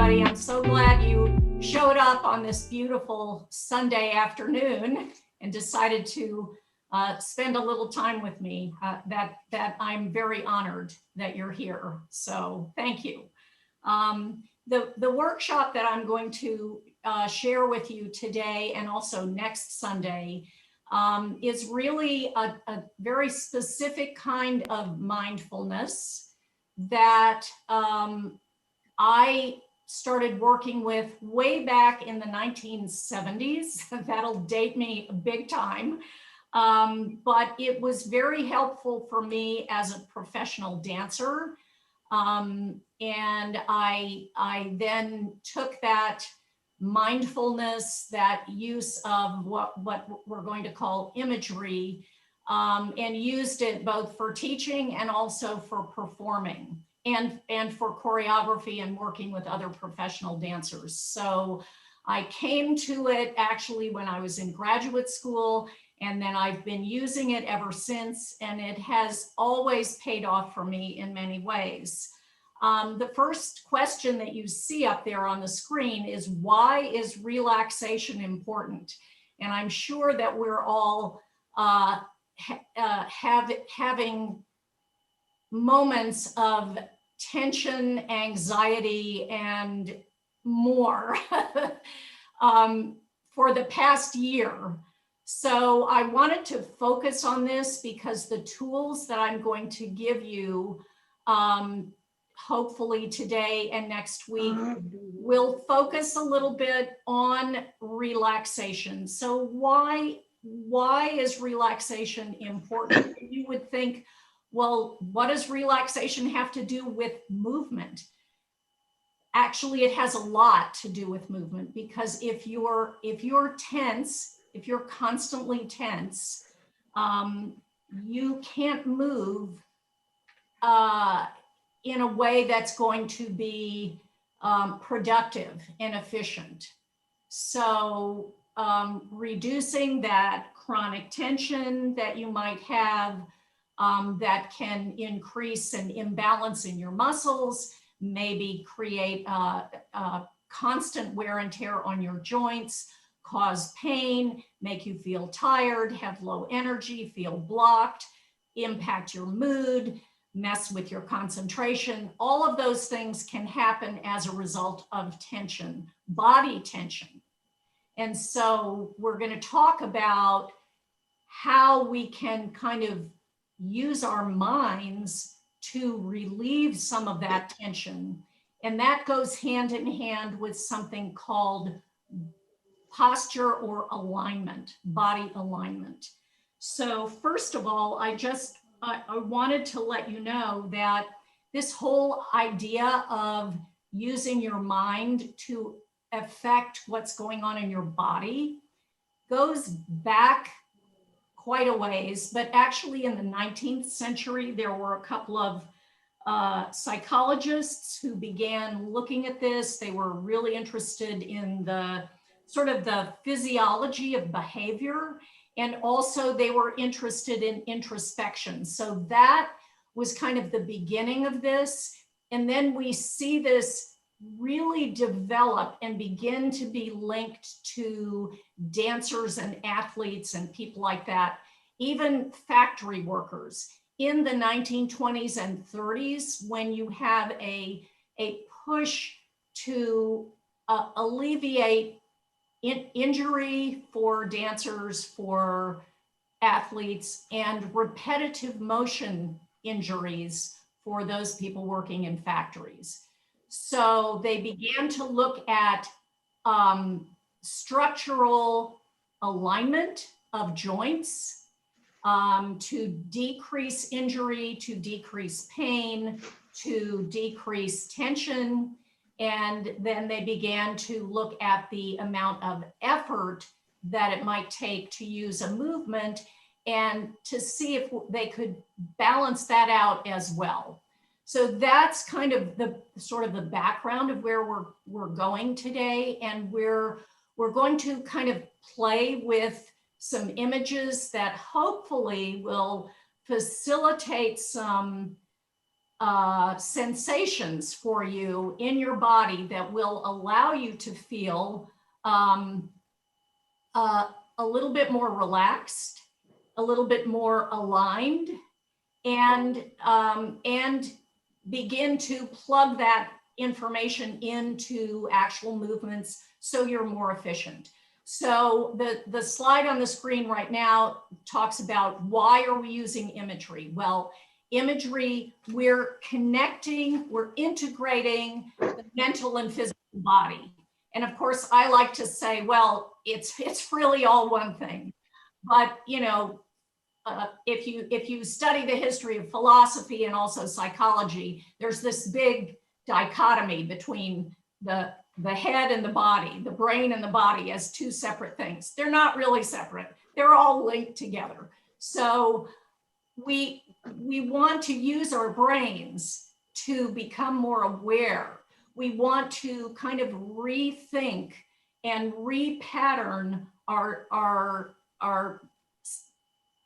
everybody. I'm so glad you showed up on this beautiful Sunday afternoon and decided to spend a little time with me. That I'm very honored that you're here. So thank you. The workshop that I'm going to share with you today and also next Sunday is really a very specific kind of mindfulness that I started working with way back in the 1970s. That'll date me big time. But it was very helpful for me as a professional dancer. And I then took that mindfulness, that use of what we're going to call imagery, and used it both for teaching and also for performing and for choreography and working with other professional dancers. So I came to it actually when I was in graduate school, and then I've been using it ever since, and it has always paid off for me in many ways. The first question that you see up there on the screen is, why is relaxation important? And I'm sure that we're all having moments of tension, anxiety, and more for the past year. So I wanted to focus on this because the tools that I'm going to give you hopefully today and next week will focus a little bit on relaxation. So why is relaxation important? You would think, well, what does relaxation have to do with movement? Actually, it has a lot to do with movement, because if you're tense, if you're constantly tense, you can't move in a way that's going to be productive and efficient. So reducing that chronic tension that you might have, that can increase an imbalance in your muscles, maybe create constant wear and tear on your joints, cause pain, make you feel tired, have low energy, feel blocked, impact your mood, mess with your concentration. All of those things can happen as a result of tension, body tension. And so we're going to talk about how we can kind of use our minds to relieve some of that tension. And that goes hand in hand with something called posture or alignment, body alignment. So first of all, I wanted to let you know that this whole idea of using your mind to affect what's going on in your body goes back quite a ways, but actually in the 19th century, there were a couple of psychologists who began looking at this. They were really interested in the sort of the physiology of behavior, and also they were interested in introspection. So that was kind of the beginning of this. And then we see this really develop and begin to be linked to dancers and athletes and people like that, even factory workers in the 1920s and 30s, when you have a push to alleviate injury for dancers, for athletes, and repetitive motion injuries for those people working in factories. So they began to look at structural alignment of joints to decrease injury, to decrease pain, to decrease tension. And then they began to look at the amount of effort that it might take to use a movement and to see if they could balance that out as well. So that's kind of the sort of the background of where we're going today. And we're going to kind of play with some images that hopefully will facilitate some sensations for you in your body that will allow you to feel a little bit more relaxed, a little bit more aligned, and begin to plug that information into actual movements so you're more efficient. So the slide on the screen right now talks about why are we using imagery? Well, imagery, we're connecting, we're integrating the mental and physical body. And of course, I like to say, well, it's really all one thing. But you know, if you study the history of philosophy and also psychology, there's this big dichotomy between the head and the body, the brain and the body as two separate things. They're not really separate. They're all linked together. So we want to use our brains to become more aware. We want to kind of rethink and repattern our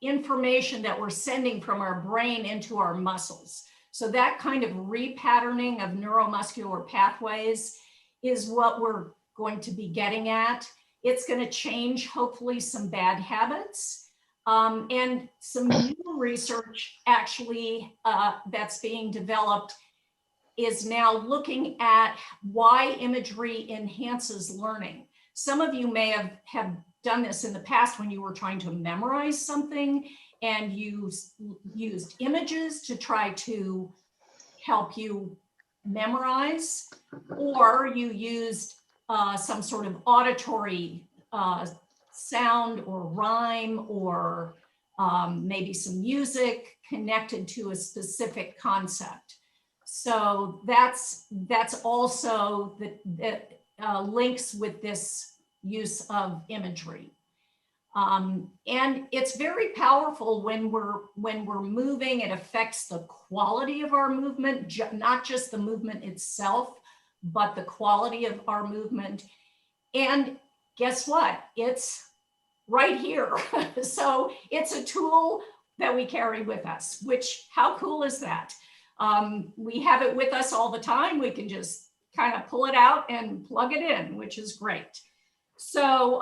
information that we're sending from our brain into our muscles. So that kind of repatterning of neuromuscular pathways is what we're going to be getting at. It's going to change, hopefully, some bad habits. And some new research actually that's being developed is now looking at why imagery enhances learning. Some of you may have done this in the past when you were trying to memorize something and you used images to try to help you memorize, or you used some sort of auditory sound or rhyme, or maybe some music connected to a specific concept. So that's also the links with this use of imagery. And it's very powerful when we're moving. It affects the quality of our movement, not just the movement itself, but the quality of our movement. And guess what? It's right here. So it's a tool that we carry with us, which, how cool is that? We have it with us all the time. We can just kind of pull it out and plug it in, which is great. So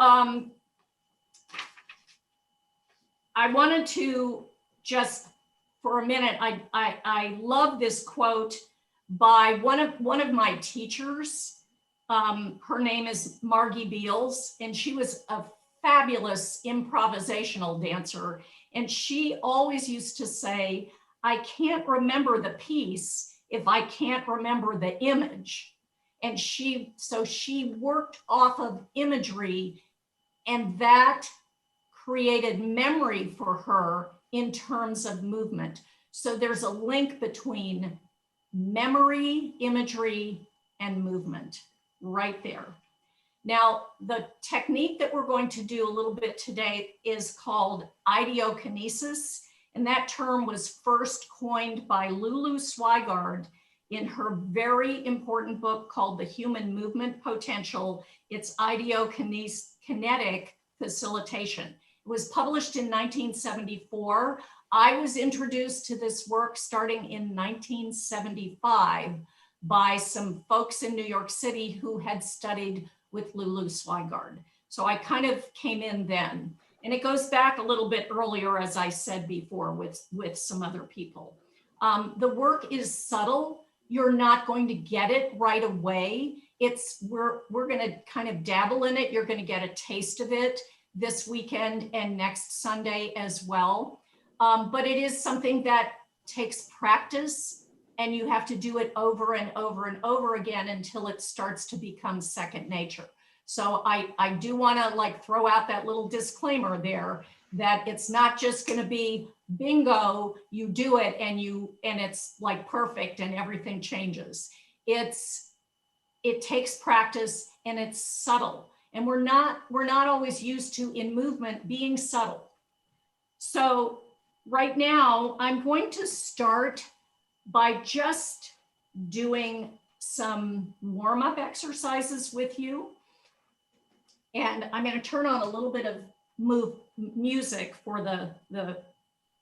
I wanted to just for a minute, I love this quote by one of my teachers. Her name is Margie Beals, and she was a fabulous improvisational dancer. And she always used to say, I can't remember the piece if I can't remember the image. And so she worked off of imagery, and that created memory for her in terms of movement. So there's a link between memory, imagery, and movement right there. Now, the technique that we're going to do a little bit today is called Ideokinesis. And that term was first coined by Lulu Swigard in her very important book called The Human Movement Potential. It's Ideokinetic Facilitation. It was published in 1974. I was introduced to this work starting in 1975 by some folks in New York City who had studied with Lulu Swigard. So I kind of came in then. And it goes back a little bit earlier, as I said before, with some other people. The work is subtle. You're not going to get it right away. We're going to kind of dabble in it. You're going to get a taste of it this weekend and next Sunday as well. But it is something that takes practice, and you have to do it over and over and over again until it starts to become second nature. So I do want to like throw out that little disclaimer there that it's not just going to be bingo, you do it and it's like perfect and everything changes. It takes practice, and it's subtle. And we're not always used to, in movement, being subtle. So right now I'm going to start by just doing some warm-up exercises with you. And I'm going to turn on a little bit of music for the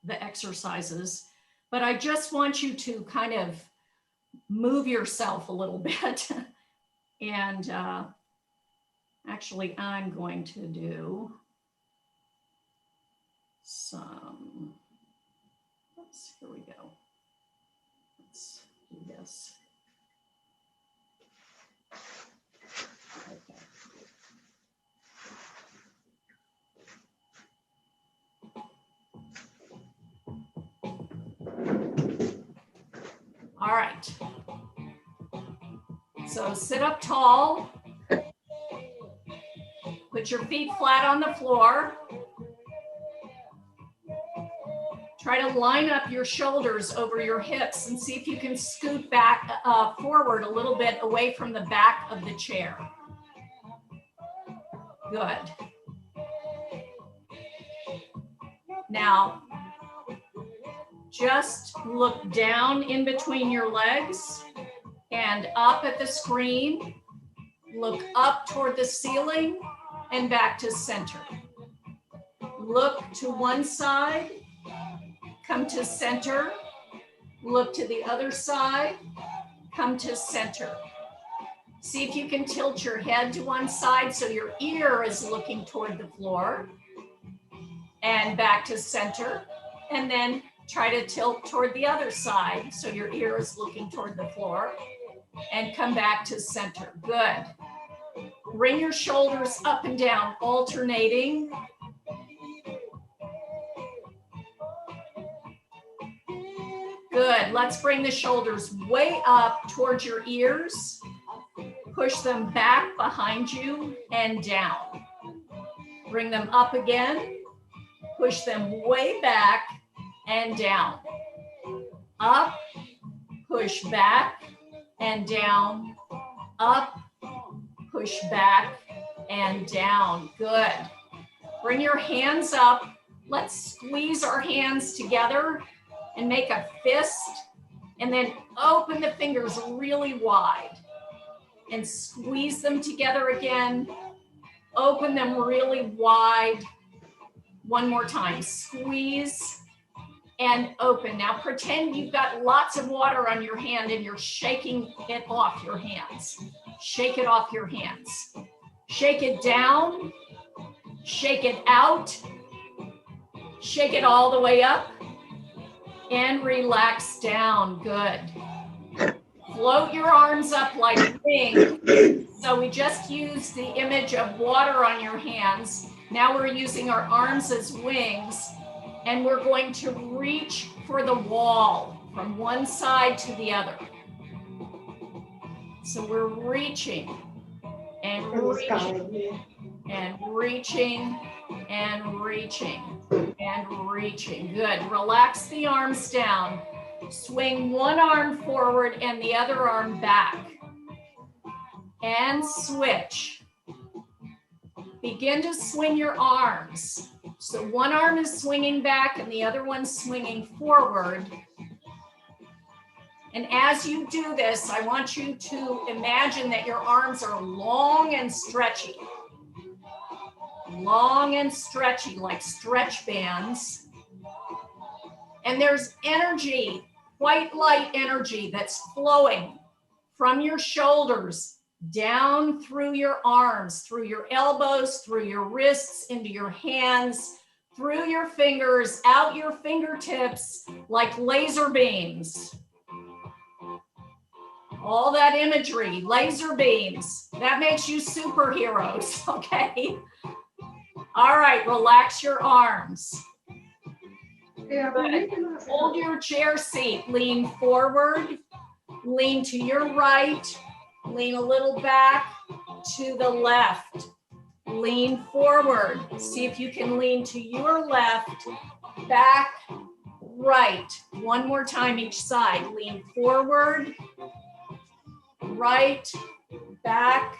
exercises. but I just want you to kind of move yourself a little bit. And actually, I'm going to do some, oops, here we go. Let's do this. Okay. All right. So sit up tall. Put your feet flat on the floor. Try to line up your shoulders over your hips and see if you can scoot back forward a little bit away from the back of the chair. Good. Now, just look down in between your legs and up at the screen. Look up toward the ceiling and back to center. Look to one side, come to center. Look to the other side, come to center. See if you can tilt your head to one side so your ear is looking toward the floor, and back to center. And then try to tilt toward the other side so your ear is looking toward the floor, and come back to center. Good. Bring your shoulders up and down, alternating. Good. Let's bring the shoulders way up towards your ears. Push them back behind you and down. Bring them up again. Push them way back and down. Up, push back and down. Up, push back and down. Good. Bring your hands up. Let's squeeze our hands together and make a fist, and then open the fingers really wide and squeeze them together again. Open them really wide. One more time, squeeze and open. Now pretend you've got lots of water on your hand and you're shaking it off your hands. Shake it off your hands. Shake it down, shake it out, shake it all the way up, and relax down. Good. Float your arms up like wings. So we just used the image of water on your hands. Now we're using our arms as wings, and we're going to reach for the wall from one side to the other. So we're reaching and reaching and reaching and reaching and reaching. Good. Relax the arms down. Swing one arm forward and the other arm back. And switch. Begin to swing your arms. So one arm is swinging back and the other one's swinging forward. And as you do this, I want you to imagine that your arms are long and stretchy. Long and stretchy, like stretch bands. And there's energy, white light energy that's flowing from your shoulders down through your arms, through your elbows, through your wrists, into your hands, through your fingers, out your fingertips, like laser beams. All that imagery, laser beams, that makes you superheroes, okay? All right, relax your arms. Good. Hold your chair seat, lean forward, lean to your right, lean a little back to the left, lean forward. See if you can lean to your left, back, right. One more time each side. Lean forward, right, back,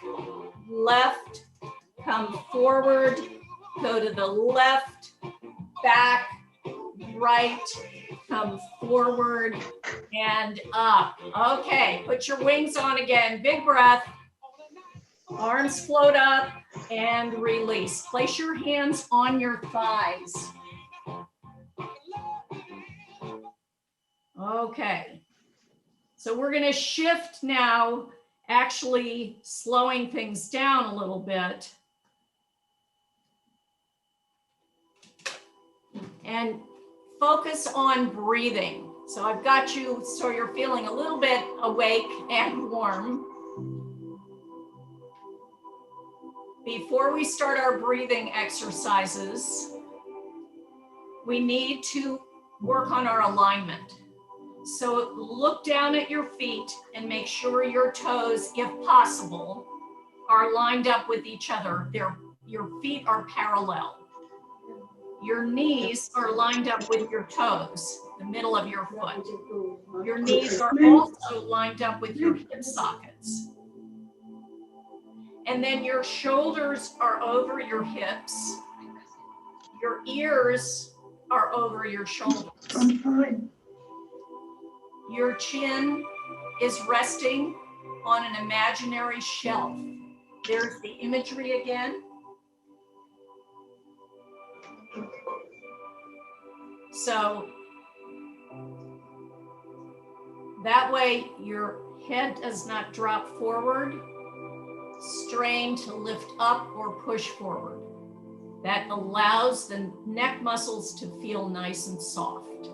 left, come forward, go to the left, back, right, come forward and up. Okay, put your wings on again. Big breath. Arms float up and release. Place your hands on your thighs. Okay. So we're going to shift now, actually slowing things down a little bit. And focus on breathing. So I've got you so you're feeling a little bit awake and warm. Before we start our breathing exercises, we need to work on our alignment. So look down at your feet and make sure your toes, if possible, are lined up with each other. Your feet are parallel. Your knees are lined up with your toes, the middle of your foot. Your knees are also lined up with your hip sockets. And then your shoulders are over your hips. Your ears are over your shoulders. I'm fine. Your chin is resting on an imaginary shelf. There's the imagery again. So that way your head does not drop forward, strain to lift up or push forward. That allows the neck muscles to feel nice and soft.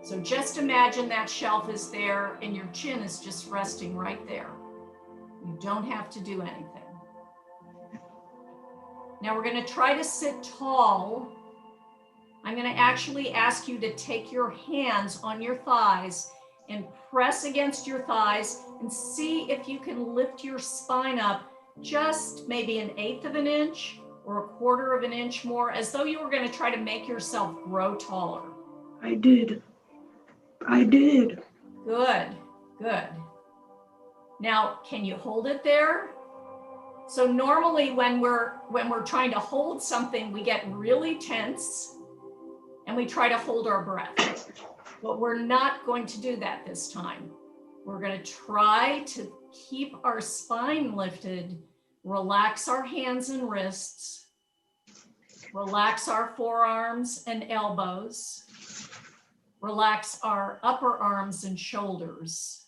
So just imagine that shelf is there and your chin is just resting right there. You don't have to do anything. Now we're going to try to sit tall. I'm going to actually ask you to take your hands on your thighs and press against your thighs and see if you can lift your spine up just maybe 1/8 of an inch or 1/4 of an inch more, as though you were going to try to make yourself grow taller. I did. Good, good. Now, can you hold it there? So normally when we're trying to hold something, we get really tense and we try to hold our breath. But we're not going to do that this time. We're going to try to keep our spine lifted, relax our hands and wrists, relax our forearms and elbows, relax our upper arms and shoulders.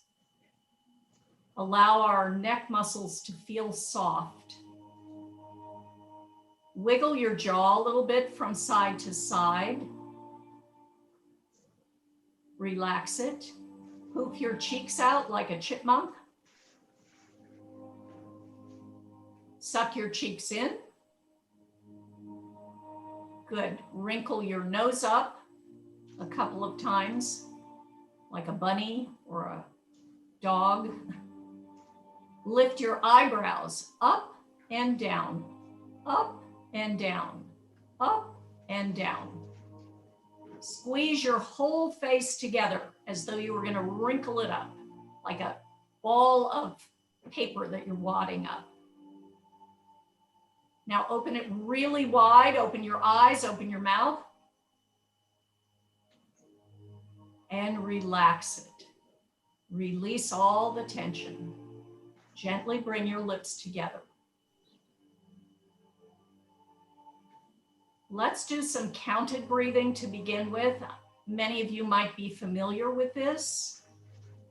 Allow our neck muscles to feel soft. Wiggle your jaw a little bit from side to side. Relax it. Poop your cheeks out like a chipmunk. Suck your cheeks in. Good. Wrinkle your nose up a couple of times, like a bunny or a dog. Lift your eyebrows up and down, up and down, up and down. Squeeze your whole face together as though you were going to wrinkle it up like a ball of paper that you're wadding up. Now open it really wide, open your eyes, open your mouth, and relax it. Release all the tension. Gently bring your lips together. Let's do some counted breathing to begin with. Many of you might be familiar with this.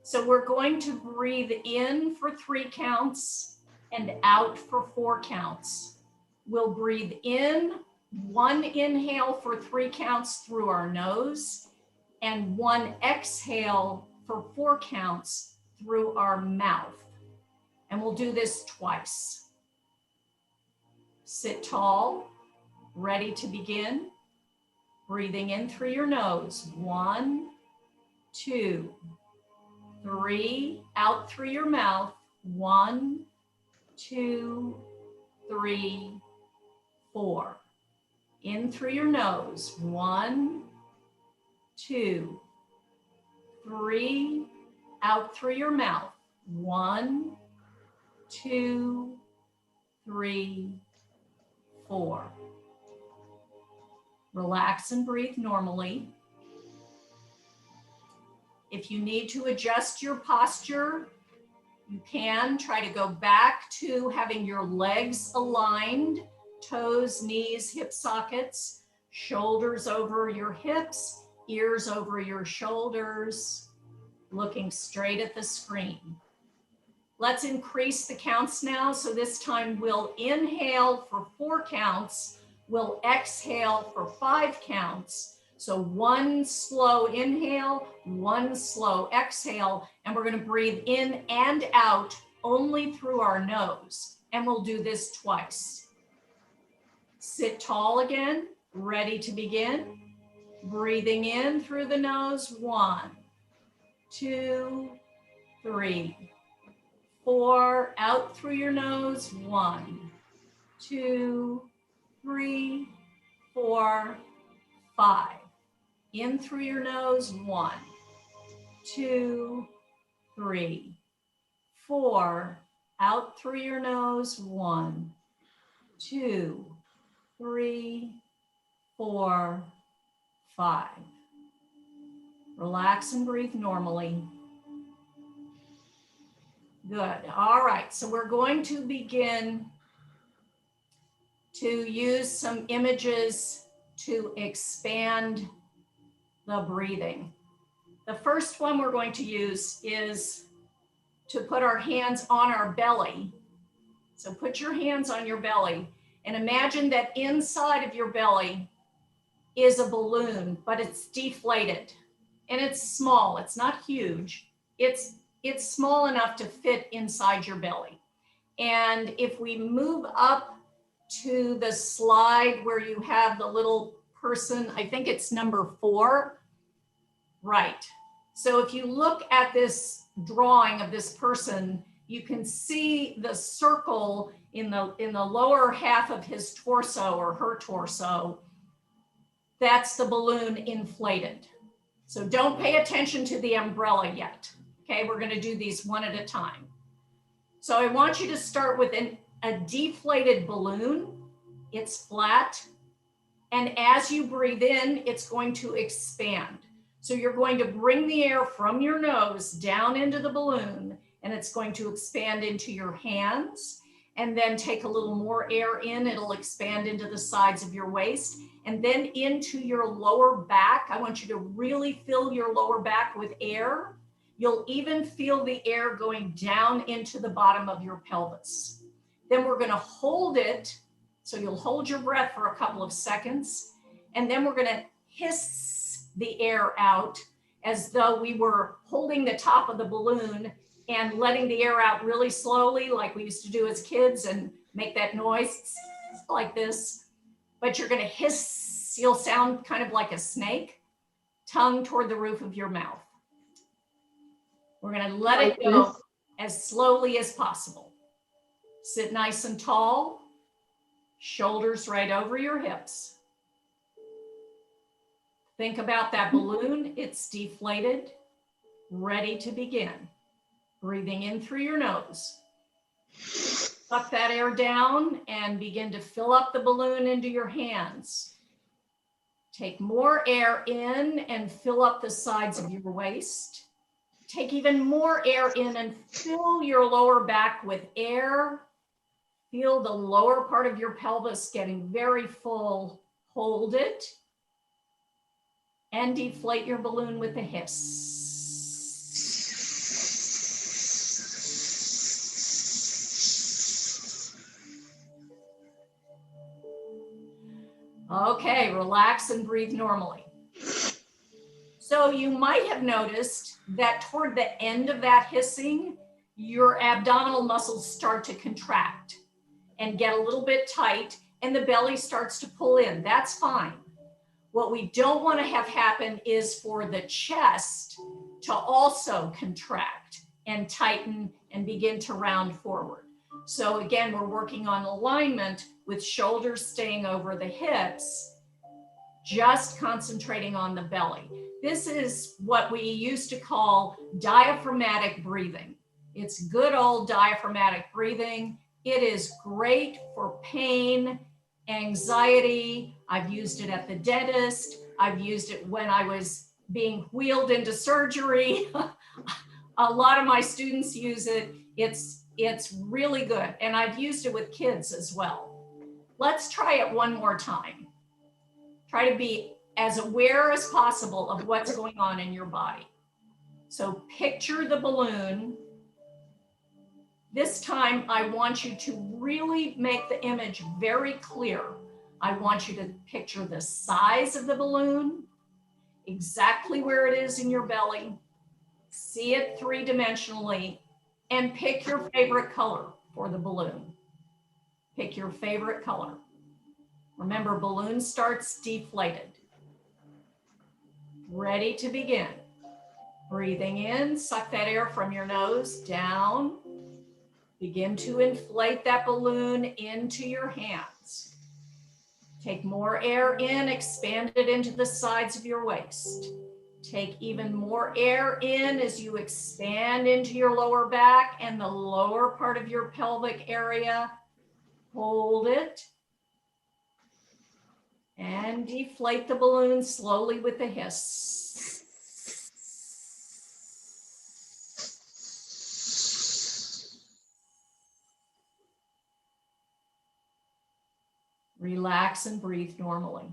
So we're going to breathe in for 3 counts and out for 4 counts. We'll breathe in 1 inhale for 3 counts through our nose and 1 exhale for 4 counts through our mouth. And we'll do this twice. Sit tall, ready to begin. Breathing in through your nose. 1, 2, 3. Out through your mouth. 1, 2, 3, 4. In through your nose. 1, 2, 3. Out through your mouth. 1, 2, 3, 4. Relax and breathe normally. If you need to adjust your posture, you can try to go back to having your legs aligned, toes, knees, hip sockets, shoulders over your hips, ears over your shoulders, looking straight at the screen. Let's increase the counts now. So this time we'll inhale for 4 counts. We'll exhale for 5 counts. So 1 slow inhale, 1 slow exhale, and we're going to breathe in and out only through our nose. And we'll do this twice. Sit tall again, ready to begin. Breathing in through the nose, 1, 2, 3, 4, out through your nose, 1, 2, 3, 4, 5. In through your nose, 1, 2, 3, 4. Out through your nose, 1, 2, 3, 4, 5. Relax and breathe normally. Good. All right. So we're going to begin to use some images to expand the breathing. The first one we're going to use is to put our hands on our belly. So put your hands on your belly and imagine that inside of your belly is a balloon, but it's deflated and it's small. It's not huge. It's small enough to fit inside your belly. And if we move up to the slide where you have the little person, I think it's number 4. Right. So if you look at this drawing of this person, you can see the circle in the lower half of his torso or her torso. That's the balloon inflated. So don't pay attention to the umbrella yet. Okay, we're going to do these one at a time. So I want you to start with a deflated balloon. It's flat. And as you breathe in, it's going to expand. So you're going to bring the air from your nose down into the balloon, and it's going to expand into your hands. And then take a little more air in, it'll expand into the sides of your waist and then into your lower back. I want you to really fill your lower back with air. You'll even feel the air going down into the bottom of your pelvis. Then we're going to hold it. So you'll hold your breath for a couple of seconds, and then we're going to hiss the air out as though we were holding the top of the balloon and letting the air out really slowly, like we used to do as kids, and make that noise like this. But you're going to hiss. You'll sound kind of like a snake, tongue toward the roof of your mouth. We're going to let it go as slowly as possible. Sit nice and tall, shoulders right over your hips. Think about that balloon. It's deflated, ready to begin. Breathing in through your nose. Suck that air down and begin to fill up the balloon into your hands. Take more air in and fill up the sides of your waist. Take even more air in and fill your lower back with air. Feel the lower part of your pelvis getting very full. Hold it and deflate your balloon with a hiss. Okay, relax and breathe normally. So you might have noticed that toward the end of that hissing, your abdominal muscles start to contract and get a little bit tight, and the belly starts to pull in. That's fine. What we don't want to have happen is for the chest to also contract and tighten and begin to round forward. So again, we're working on alignment with shoulders staying over the hips, just concentrating on the belly. This is what we used to call diaphragmatic breathing. It's good old diaphragmatic breathing. It is great for pain, anxiety. I've used it at the dentist. I've used it when I was being wheeled into surgery. A lot of my students use it. It's really good. And I've used it with kids as well. Let's try it one more time. Try to be as aware as possible of what's going on in your body. So picture the balloon. This time, I want you to really make the image very clear. I want you to picture the size of the balloon, exactly where it is in your belly, see it three-dimensionally, and pick your favorite color for the balloon. Pick your favorite color. Remember, balloon starts deflated. Ready to begin. Breathing in, suck that air from your nose down. Begin to inflate that balloon into your hands. Take more air in, expand it into the sides of your waist. Take even more air in as you expand into your lower back and the lower part of your pelvic area. Hold it. And deflate the balloon slowly with a hiss. Relax and breathe normally.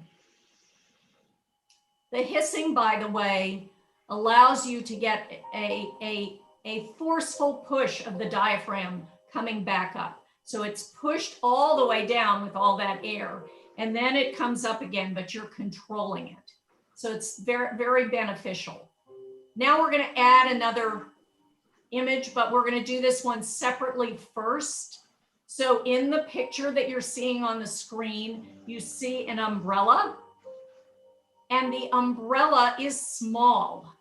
The hissing, by the way, allows you to get a forceful push of the diaphragm coming back up. So it's pushed all the way down with all that air, and then it comes up again, but you're controlling it. So it's very, very beneficial. Now we're going to add another image, but we're going to do this one separately first. So in the picture that you're seeing on the screen, you see an umbrella, and the umbrella is small.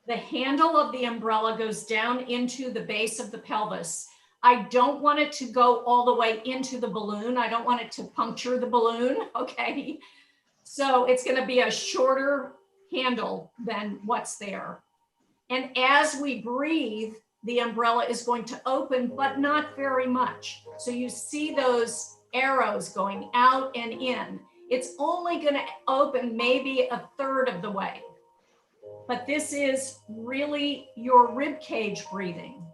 The handle of the umbrella goes down into the base of the pelvis. I don't want it to go all the way into the balloon. I don't want it to puncture the balloon, okay? So it's going to be a shorter handle than what's there. And as we breathe, the umbrella is going to open, but not very much. So you see those arrows going out and in. It's only going to open maybe a third of the way. But this is really your rib cage breathing.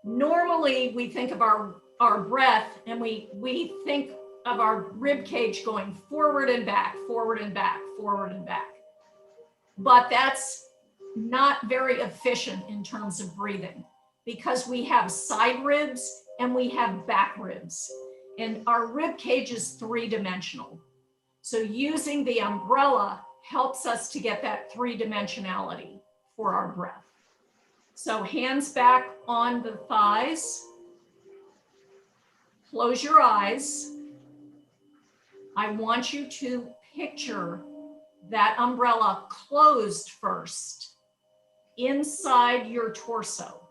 Normally, we think of our breath, and we think of our rib cage going forward and back, forward and back, forward and back. But that's not very efficient in terms of breathing, because we have side ribs and we have back ribs, and our rib cage is three-dimensional. So using the umbrella helps us to get that three-dimensionality for our breath. So hands back on the thighs. Close your eyes. I want you to picture that umbrella closed first inside your torso.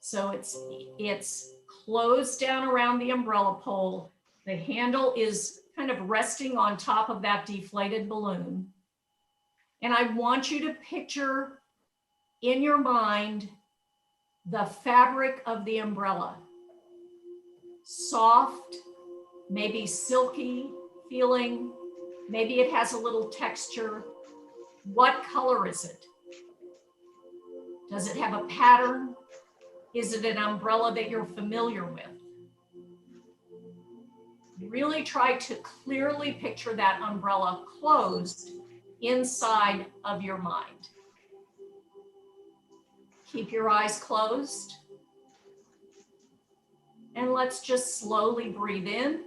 So it's closed down around the umbrella pole. The handle is kind of resting on top of that deflated balloon. And I want you to picture in your mind the fabric of the umbrella. Soft, maybe silky feeling. Maybe it has a little texture. What color is it? Does it have a pattern? Is it an umbrella that you're familiar with? Really try to clearly picture that umbrella closed inside of your mind. Keep your eyes closed. And let's just slowly breathe in,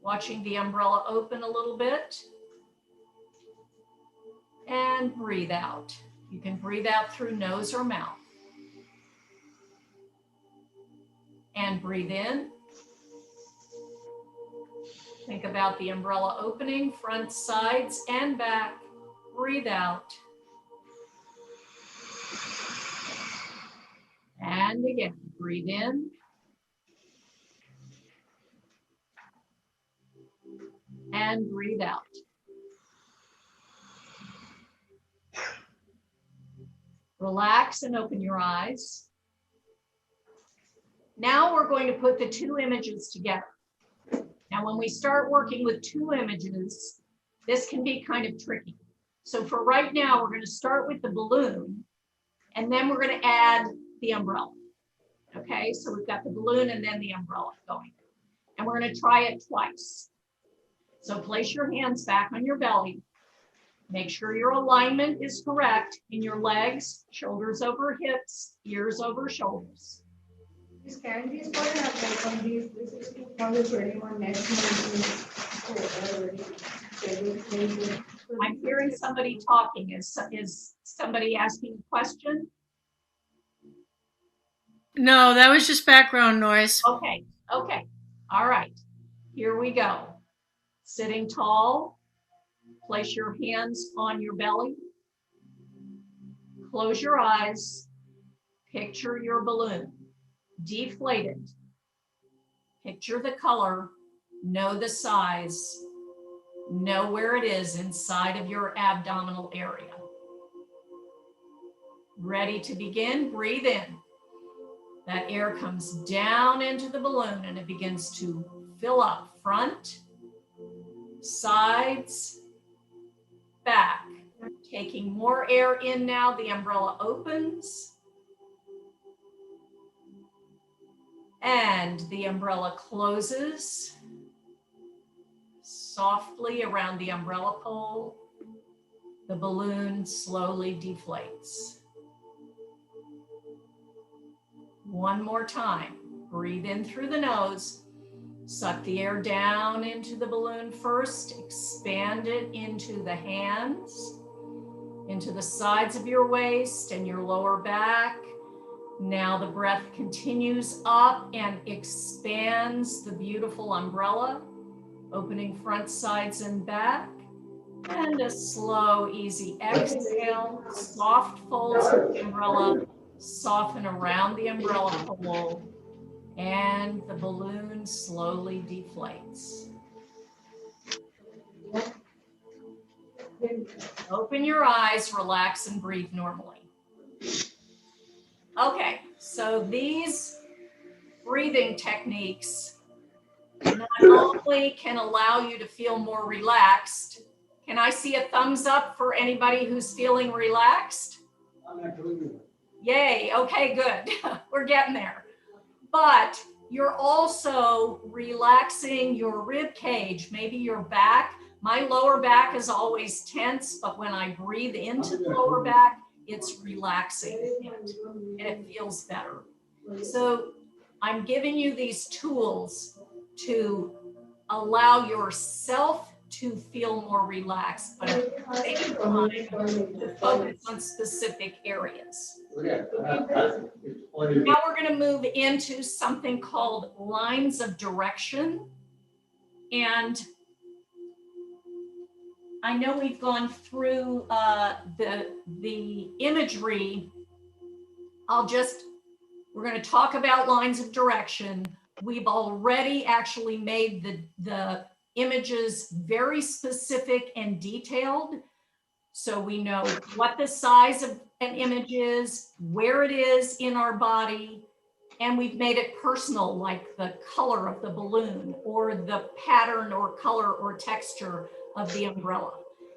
watching the umbrella open a little bit. And breathe out. You can breathe out through nose or mouth. And breathe in. Think about the umbrella opening, front, sides, and back. Breathe out. And again, breathe in. And breathe out. Relax and open your eyes. Now we're going to put the two images together. Now, when we start working with two images, this can be kind of tricky. So for right now, we're going to start with the balloon, and then we're going to add the umbrella. Okay, so we've got the balloon and then the umbrella going. And we're going to try it twice. So place your hands back on your belly. Make sure your alignment is correct in your legs, shoulders over hips, ears over shoulders. This can be spotted like on these. This is 2021 next month. I'm hearing somebody talking. Is somebody asking a question? No, that was just background noise. Okay, okay. All right. Here we go. Sitting tall. Place your hands on your belly. Close your eyes. Picture your balloon. Deflated. Picture the color. Know the size. Know where it is inside of your abdominal area. Ready to begin? Breathe in. That air comes down into the balloon and it begins to fill up front, sides, back. Taking more air in now, the umbrella opens. And the umbrella closes softly around the umbrella pole. The balloon slowly deflates. One more time. Breathe in through the nose. Suck the air down into the balloon first. Expand it into the hands, into the sides of your waist and your lower back. Now the breath continues up and expands the beautiful umbrella, opening front, sides, and back. And a slow, easy exhale. Soft folds of the umbrella soften around the umbrella pole, and the balloon slowly deflates. Open your eyes, relax, and breathe normally. Okay, so these breathing techniques not only can allow you to feel more relaxed. Can I see a thumbs up for anybody who's feeling relaxed? Yay, okay, good. We're getting there. But you're also relaxing your rib cage, maybe your back. My lower back is always tense, but when I breathe into the lower back, it's relaxing it, and it feels better. So I'm giving you these tools to allow yourself to feel more relaxed, but at the same time to focus on specific areas. Now we're going to move into something called lines of direction. And I know we've gone through the imagery. We're going to talk about lines of direction. We've already actually made the images very specific and detailed. So we know what the size of an image is, where it is in our body, and we've made it personal, like the color of the balloon or the pattern or color or texture of the umbrella.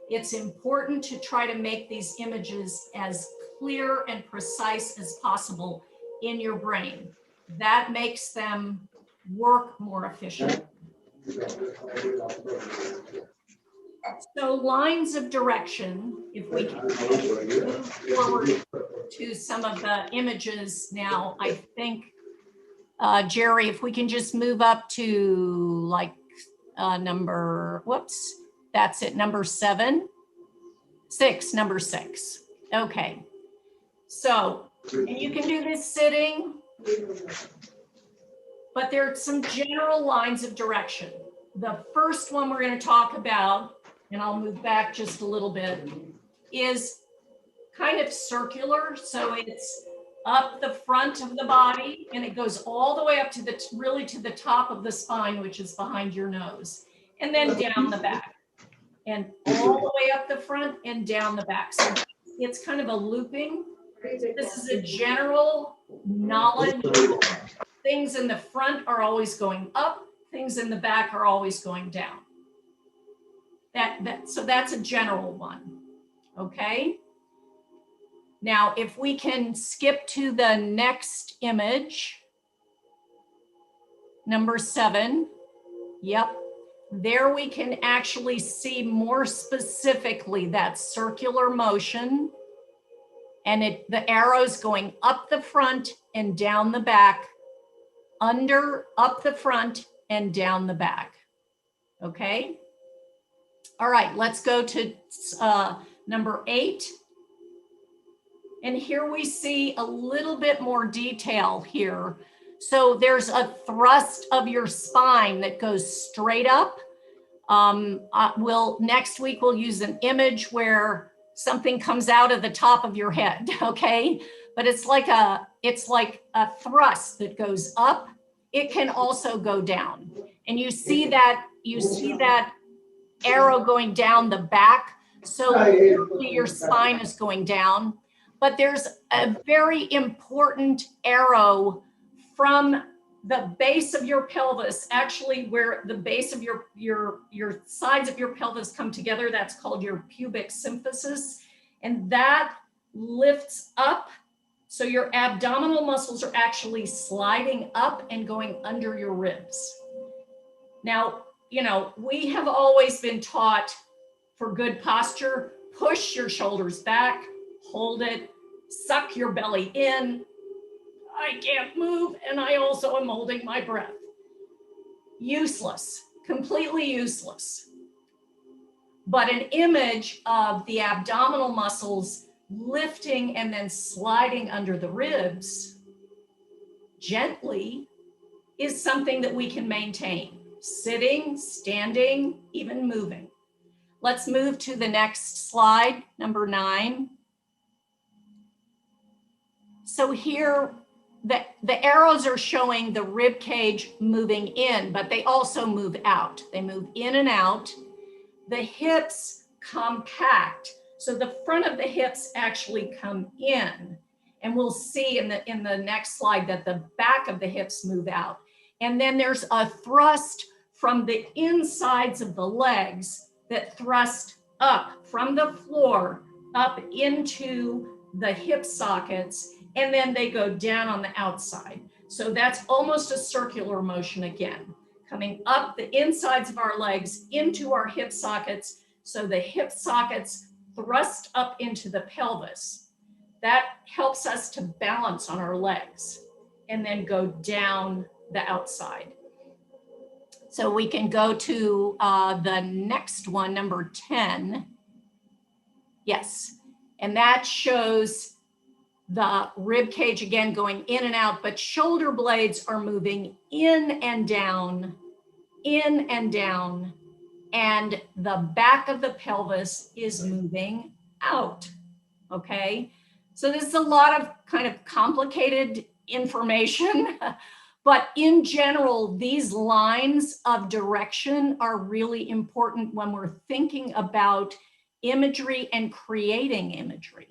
It's important to try to make these images as clear and precise as possible in your brain. That makes them work more efficiently. So lines of direction, if we can move forward to some of the images now, I think, Jerry, if we can just move up to like number 6. Number 6. Okay. So, and you can do this sitting, but there are some general lines of direction. The first one we're going to talk about, and I'll move back just a little bit, is kind of circular. So it's up the front of the body and it goes all the way up to really to the top of the spine, which is behind your nose, and then down the back and all the way up the front and down the back. So it's kind of a looping. This is a general knowledge. Things in the front are always going up. Things in the back are always going down. So that's a general one. Okay. Now, if we can skip to the next image, number 7. Yep. There we can actually see more specifically that circular motion, and the arrows going up the front and down the back, under, up the front and down the back. Okay. All right, let's go to number 8. And here we see a little bit more detail here. So there's a thrust of your spine that goes straight up. Next week we'll use an image where something comes out of the top of your head, okay? But it's like a thrust that goes up. It can also go down. And you see that arrow going down the back. So your spine is going down. But there's a very important arrow from the base of your pelvis, actually where the base of your sides of your pelvis come together. That's called your pubic symphysis. And that lifts up. So your abdominal muscles are actually sliding up and going under your ribs. Now, we have always been taught for good posture, push your shoulders back, hold it, suck your belly in. I can't move, and I also am holding my breath. Useless, completely useless. But an image of the abdominal muscles lifting and then sliding under the ribs gently is something that we can maintain. Sitting, standing, even moving. Let's move to the next slide, number 9. So here, the arrows are showing the rib cage moving in, but they also move out. They move in and out. The hips compact. So the front of the hips actually come in. And we'll see in the next slide that the back of the hips move out. And then there's a thrust from the insides of the legs that thrust up from the floor up into the hip sockets, and then they go down on the outside. So that's almost a circular motion again, coming up the insides of our legs into our hip sockets. So the hip sockets thrust up into the pelvis. That helps us to balance on our legs and then go down the outside. So we can go to the next one, number 10. Yes, and that shows the rib cage again going in and out, but shoulder blades are moving in and down, and the back of the pelvis is moving out, okay? So this is a lot of kind of complicated information, but in general, these lines of direction are really important when we're thinking about imagery and creating imagery,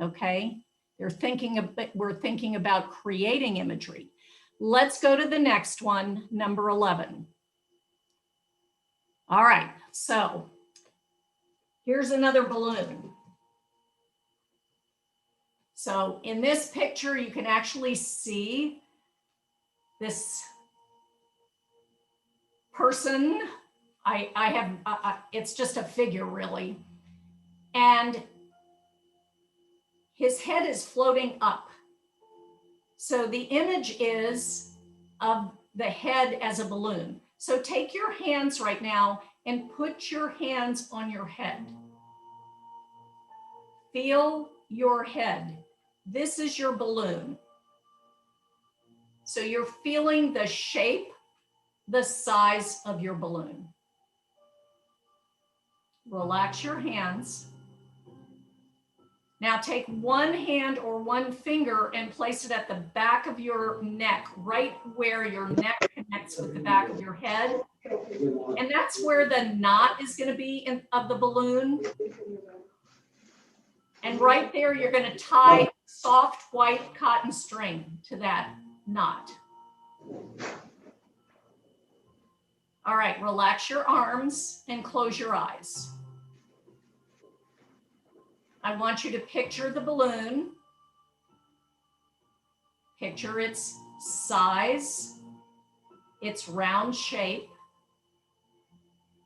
okay? We're thinking about creating imagery. Let's go to the next one, number 11. All right, so here's another balloon. So in this picture, you can actually see this person. It's just a figure really. And his head is floating up. So the image is of the head as a balloon. So take your hands right now and put your hands on your head. Feel your head. This is your balloon. So you're feeling the shape, the size of your balloon. Relax your hands. Now take one hand or one finger and place it at the back of your neck, right where your neck connects with the back of your head. And that's where the knot is going to be of the balloon. And right there, you're going to tie soft white cotton string to that knot. All right, relax your arms and close your eyes. I want you to picture the balloon. Picture its size, its round shape.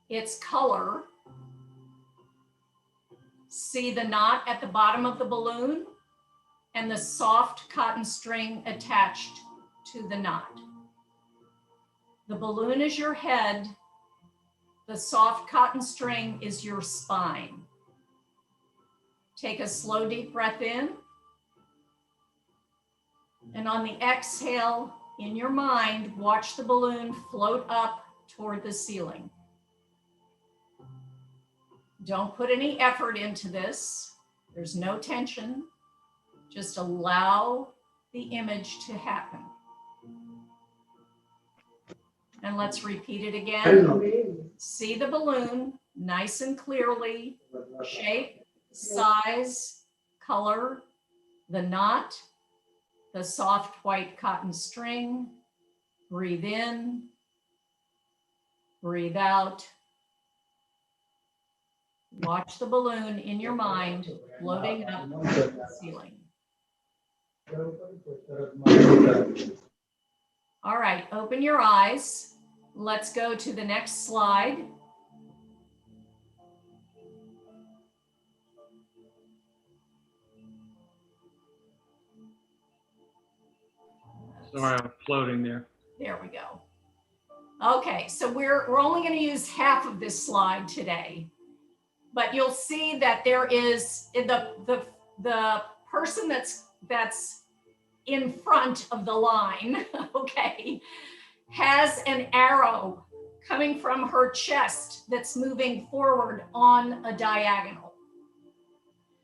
its color. See the knot at the bottom of the balloon and the soft cotton string attached to the knot. The balloon is your head. The soft cotton string is your spine. Take a slow, deep breath in. And on the exhale, in your mind, watch the balloon float up toward the ceiling. Don't put any effort into this. There's no tension. Just allow the image to happen. And let's repeat it again. See the balloon nice and clearly, shape, size, color, the knot, the soft white cotton string. Breathe in, breathe out. Watch the balloon in your mind floating up to the ceiling. All right, open your eyes. Let's go to the next slide. Sorry, I'm floating there. There we go. Okay, so we're only going to use half of this slide today, but you'll see that there is the person that's in front of the line, okay, has an arrow coming from her chest that's moving forward on a diagonal.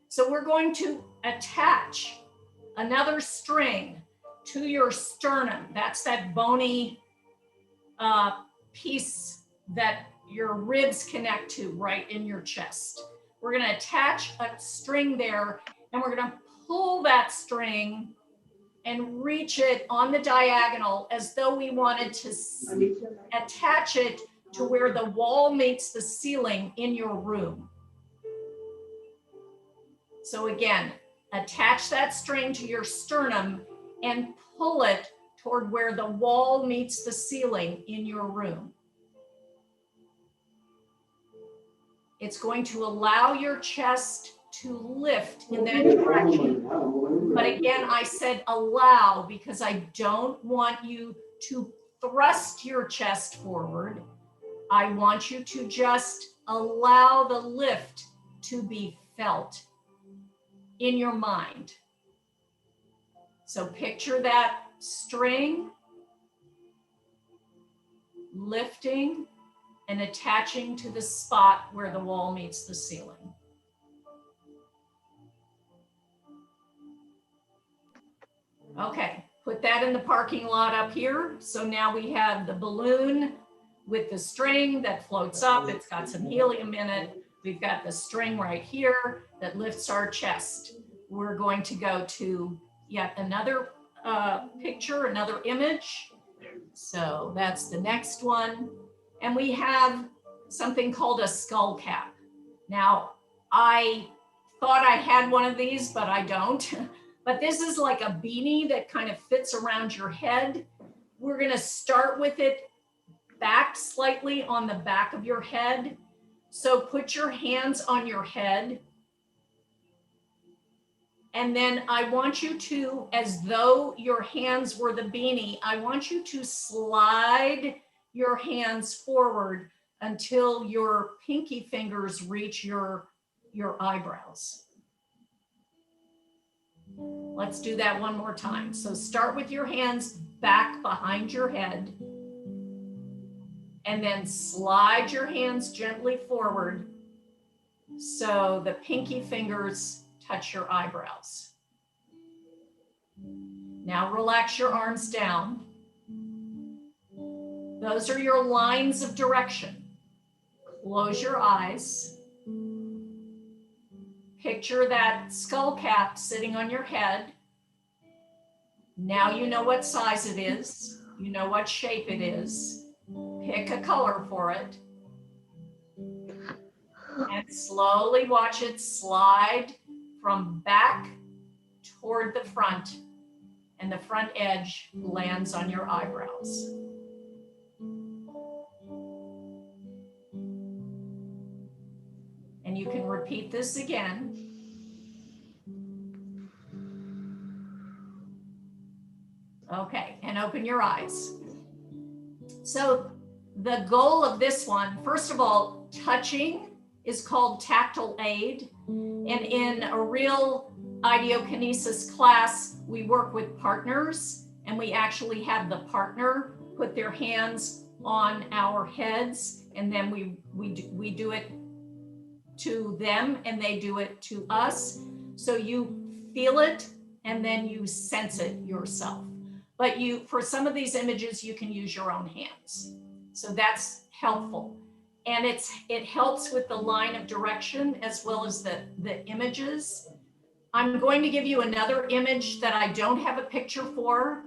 So we're going to attach another string to your sternum. That's that bony piece that your ribs connect to right in your chest. We're going to attach a string there, and we're going to pull that string and reach it on the diagonal as though we wanted to attach it to where the wall meets the ceiling in your room. So again, attach that string to your sternum and pull it toward where the wall meets the ceiling in your room. It's going to allow your chest to lift in that direction. But again, I said allow because I don't want you to thrust your chest forward. I want you to just allow the lift to be felt in your mind. So picture that string lifting and attaching to the spot where the wall meets the ceiling. Okay, put that in the parking lot up here. So now we have the balloon with the string that floats up. It's got some helium in it. We've got the string right here that lifts our chest. We're going to go to yet another picture, another image. So that's the next one. And we have something called a skull cap. Now, I thought I had one of these, but I don't. But this is like a beanie that kind of fits around your head. We're going to start with it back slightly on the back of your head. So put your hands on your head. And then I want you to, as though your hands were the beanie, I want you to slide your hands forward until your pinky fingers reach your eyebrows. Let's do that one more time. So start with your hands back behind your head and then slide your hands gently forward so the pinky fingers touch your eyebrows. Now relax your arms down. Those are your lines of direction. Close your eyes. Picture that skull cap sitting on your head. Now you know what size it is. You know what shape it is. Pick a color for it. And slowly watch it slide from back toward the front, and the front edge lands on your eyebrows. And you can repeat this again. Okay, and open your eyes. So the goal of this one, first of all, touching is called tactile aid. And in a real Ideokinesis class, we work with partners, and we actually have the partner put their hands on our heads, and then we do it to them and they do it to us. So you feel it and then you sense it yourself. But for some of these images, you can use your own hands. So that's helpful. And it helps with the line of direction as well as the images. I'm going to give you another image that I don't have a picture for,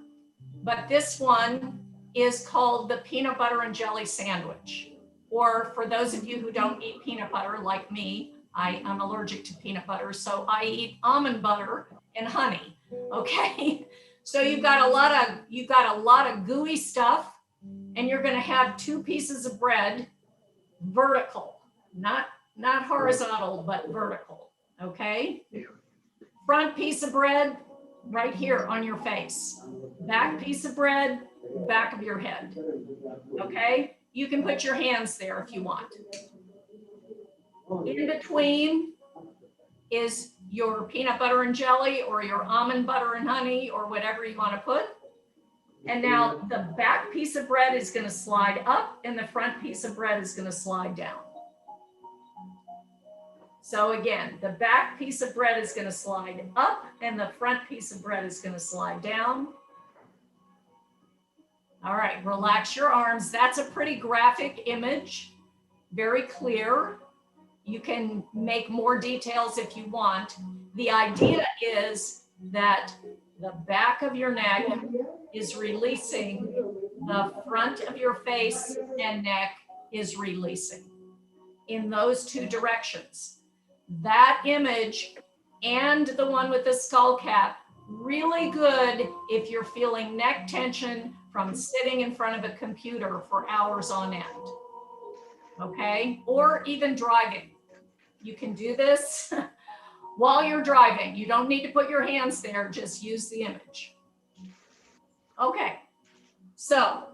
but this one is called the peanut butter and jelly sandwich. Or for those of you who don't eat peanut butter like me, I'm allergic to peanut butter, so I eat almond butter and honey, okay? So you've got a lot of gooey stuff, and you're gonna have 2 pieces of bread vertical, not horizontal, but vertical, okay? Front piece of bread right here on your face. Back piece of bread, back of your head, okay? You can put your hands there if you want. In between is your peanut butter and jelly or your almond butter and honey or whatever you want to put. And now the back piece of bread is going to slide up and the front piece of bread is going to slide down. So again, the back piece of bread is going to slide up and the front piece of bread is going to slide down. All right, relax your arms. That's a pretty graphic image, very clear. You can make more details if you want. The idea is that the back of your neck is releasing, the front of your face and neck is releasing in those 2 directions. That image and the one with the skull cap, really good if you're feeling neck tension from sitting in front of a computer for hours on end, okay? Or even driving. You can do this while you're driving. You don't need to put your hands there, just use the image. Okay, so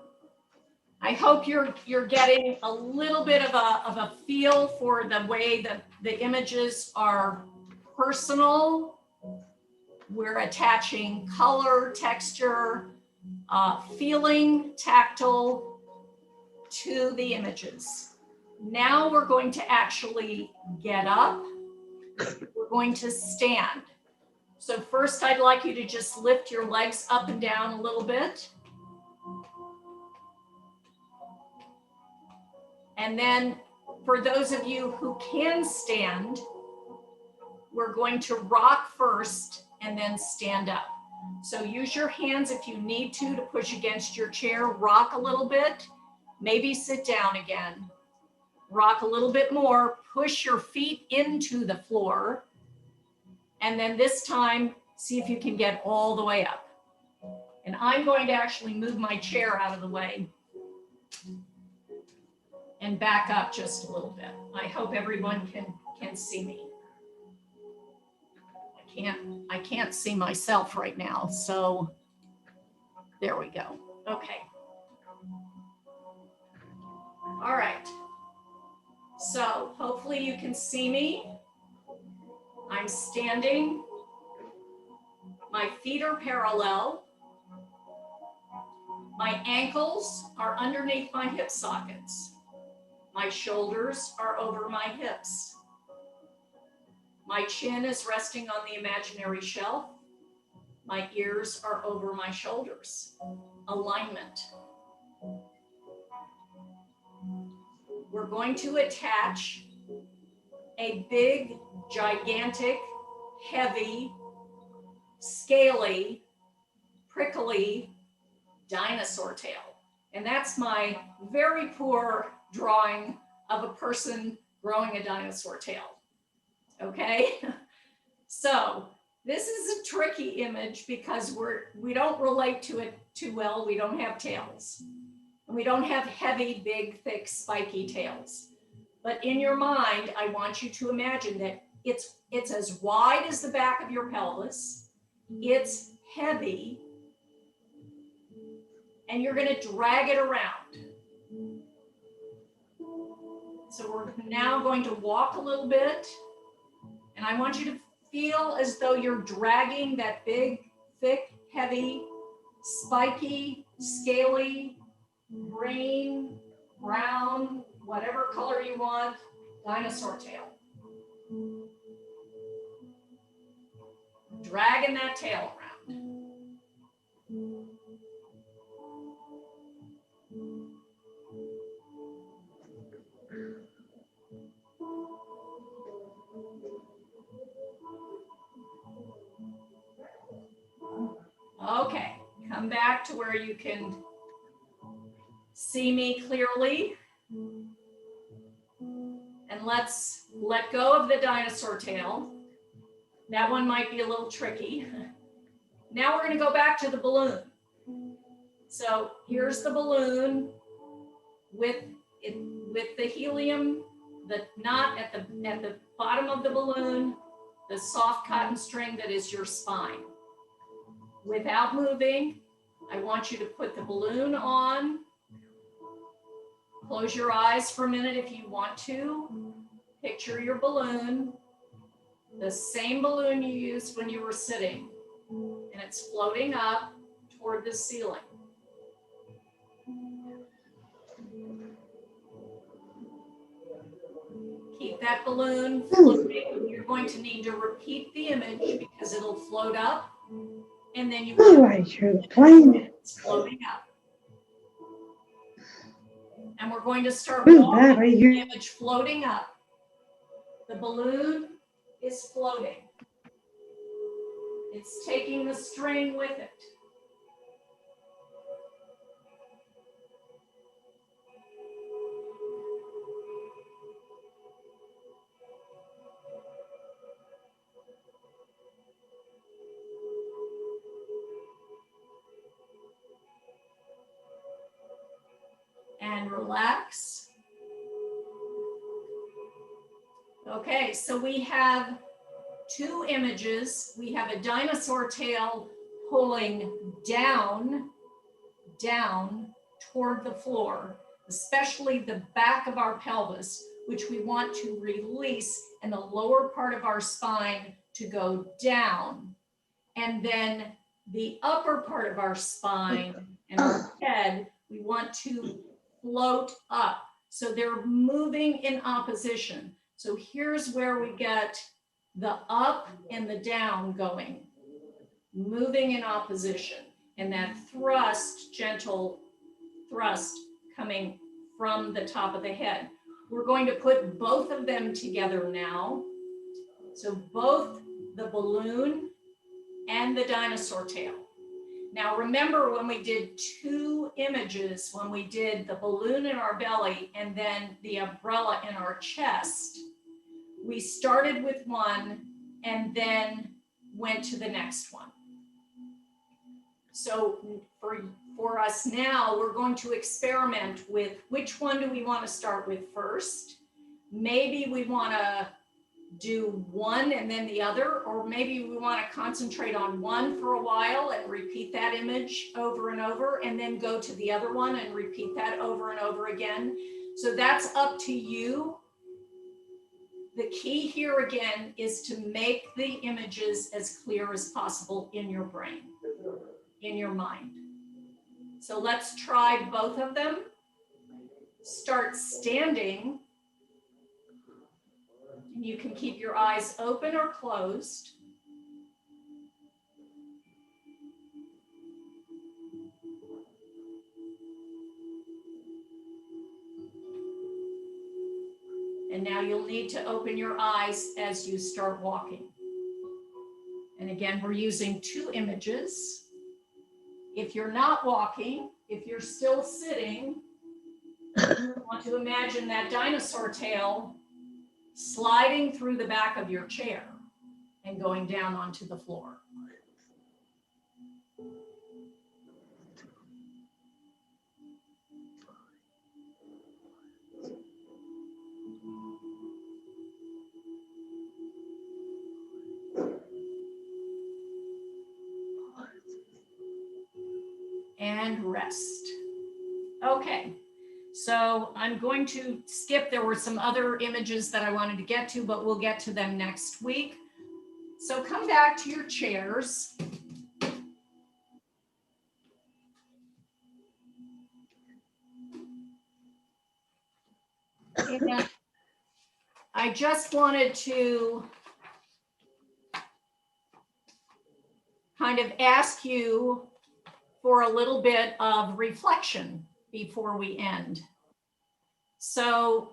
I hope you're getting a little bit of a feel for the way that the images are personal. We're attaching color, texture, feeling, tactile to the images. Now we're going to actually get up. We're going to stand. So first I'd like you to just lift your legs up and down a little bit. And then for those of you who can stand, we're going to rock first and then stand up. So use your hands if you need to push against your chair, rock a little bit, maybe sit down again, rock a little bit more, push your feet into the floor, and then this time, see if you can get all the way up. And I'm going to actually move my chair out of the way and back up just a little bit. I hope everyone can see me. I can't see myself right now, so there we go. Okay. All right. So hopefully you can see me. I'm standing. My feet are parallel. My ankles are underneath my hip sockets. My shoulders are over my hips. My chin is resting on the imaginary shelf. My ears are over my shoulders. Alignment. We're going to attach a big, gigantic, heavy, scaly, prickly dinosaur tail. And that's my very poor drawing of a person growing a dinosaur tail. Okay, so this is a tricky image because we don't relate to it too well. We don't have tails. And we don't have heavy, big, thick, spiky tails. But in your mind, I want you to imagine that it's as wide as the back of your pelvis. It's heavy. And you're going to drag it around. So we're now going to walk a little bit. And I want you to feel as though you're dragging that big, thick, heavy, spiky, scaly, green, brown, whatever color you want, dinosaur tail. Dragging that tail around. Okay, come back to where you can see me clearly. And let's let go of the dinosaur tail. That one might be a little tricky. Now we're going to go back to the balloon. So here's the balloon with the helium, the knot at the bottom of the balloon, the soft cotton string that is your spine. Without moving, I want you to put the balloon on. Close your eyes for a minute if you want to. Picture your balloon, the same balloon you used when you were sitting, and it's floating up toward the ceiling. Keep that balloon floating. You're going to need to repeat the image because it'll float up, and then you will. It's floating up. And we're going to start walking the image floating up. The balloon is floating. It's taking the string with it. And relax. Okay, so we have two images. We have a dinosaur tail pulling down toward the floor, especially the back of our pelvis, which we want to release, and the lower part of our spine to go down. And then the upper part of our spine and our head, we want to float up. So they're moving in opposition. So here's where we get the up and the down going, moving in opposition, and that thrust, gentle thrust coming from the top of the head. We're going to put both of them together now. So both the balloon and the dinosaur tail. Now remember when we did two images, when we did the balloon in our belly and then the umbrella in our chest, we started with one and then went to the next one. So for us now, we're going to experiment with which one do we want to start with first. Maybe we want to do one and then the other, or maybe we want to concentrate on one for a while and repeat that image over and over, and then go to the other one and repeat that over and over again. So that's up to you. The key here again is to make the images as clear as possible in your brain, in your mind. So let's try both of them. Start standing. And you can keep your eyes open or closed. And now you'll need to open your eyes as you start walking. And again, we're using two images. If you're not walking, if you're still sitting, you want to imagine that dinosaur tail sliding through the back of your chair and going down onto the floor. rest. Okay, so I'm going to skip. There were some other images that I wanted to get to, but we'll get to them next week. So come back to your chairs. And I just wanted to kind of ask you for a little bit of reflection before we end. So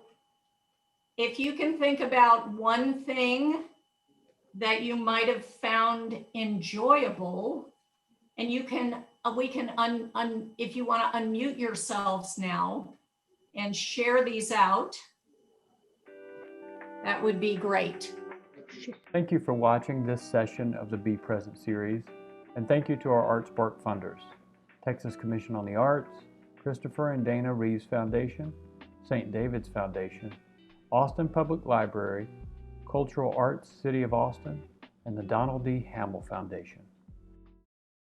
if you can think about one thing that you might have found enjoyable, and you can, we can, if you want to unmute yourselves now and share these out, that would be great. Thank you for watching this session of the Be Present series, and thank you to our ArtSpark funders, Texas Commission on the Arts, Christopher and Dana Reeves Foundation, St. David's Foundation, Austin Public Library, Cultural Arts City of Austin, and the Donald D. Hamill Foundation.